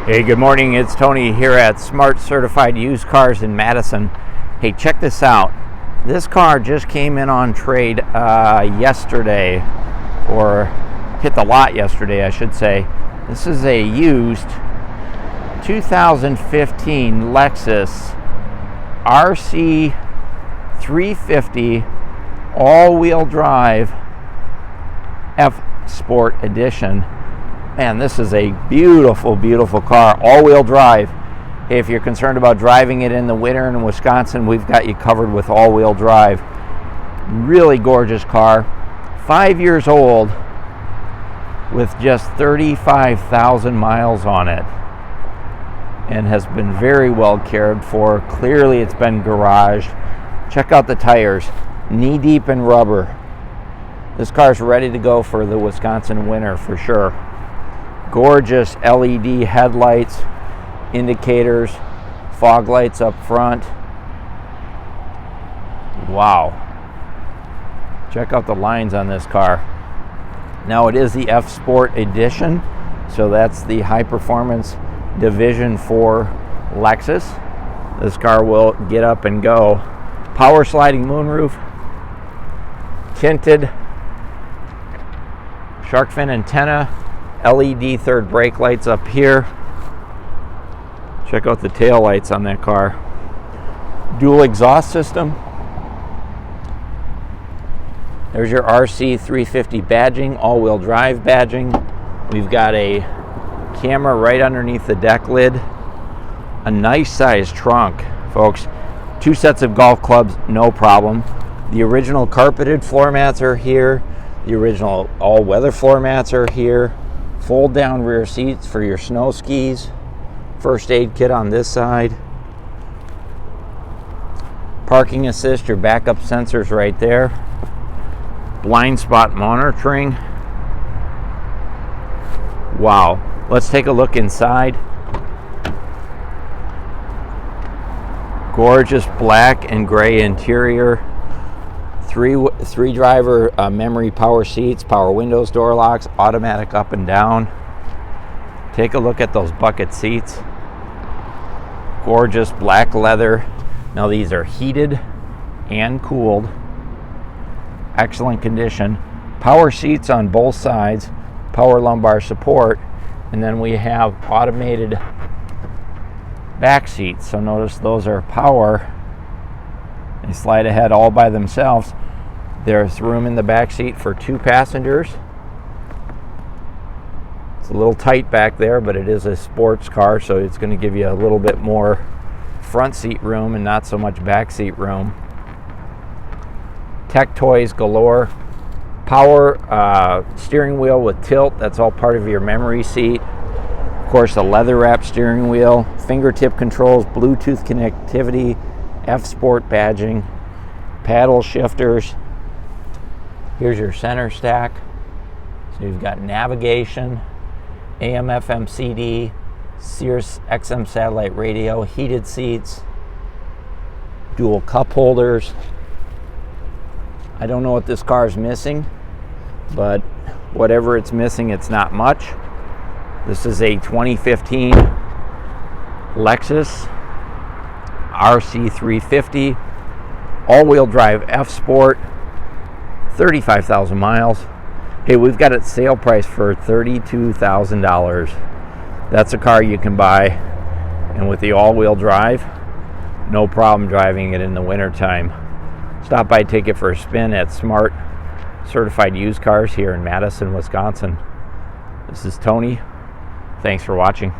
Hey, good morning. It's Tony here at Smart Certified Used Cars in Madison. Hey, check this out. This car just came in on trade yesterday, or hit the lot yesterday, I should say. This is a used 2015 Lexus RC 350 all-wheel drive F Sport Edition. Man, this is a beautiful, beautiful car, all-wheel drive. If you're concerned about driving it in the winter in Wisconsin, we've got you covered with all-wheel drive. Really gorgeous car. 5 years old with just 35,000 miles on it, and has been very well cared for. Clearly it's been garaged. Check out the tires, knee-deep in rubber. This car's ready to go for the Wisconsin winter for sure. Gorgeous LED headlights, indicators, fog lights up front. Wow. Check out the lines on this car. Now, it is the F Sport Edition, so that's the high performance division for Lexus. This car will get up and go. Power sliding moonroof, tinted shark fin antenna, LED third brake lights up here. Check out the tail lights on that car. Dual exhaust system. There's your RC 350 badging, all-wheel drive badging. We've got a camera right underneath the deck lid. A nice size trunk, folks. 2 sets of golf clubs, no problem. The original carpeted floor mats are here. The original all-weather floor mats are here. Fold down rear seats for your snow skis. First aid kit on this side. Parking assist, your backup sensors right there. Blind spot monitoring. Wow. Let's take a look inside. Gorgeous black and gray interior. Three driver memory power seats, power windows, door locks, automatic up and down. Take a look at those bucket seats. Gorgeous black leather. Now these are heated and cooled. Excellent condition. Power seats on both sides, power lumbar support, and then we have automated back seats. So notice those are power. They slide ahead all by themselves. There's room in the back seat for 2 passengers. It's a little tight back there, but it is a sports car, so it's going to give you a little bit more front seat room and not so much back seat room. Tech toys galore. Power steering wheel with tilt. That's all part of your memory seat. Of course, the leather wrap steering wheel. Fingertip controls, Bluetooth connectivity, F Sport badging, paddle shifters. Here's your center stack. So you've got navigation, AM, FM, CD, Sirius XM satellite radio, heated seats, dual cup holders. I don't know what this car is missing, but whatever it's missing, it's not much. This is a 2015 Lexus RC 350 all-wheel drive F Sport, 35,000 miles. Hey, we've got it sale price for $32,000. That's a car you can buy, and with the all-wheel drive, no problem driving it in the wintertime. Stop by, take it for a spin at Smart Certified Used Cars here in Madison, Wisconsin. This is Tony. Thanks for watching.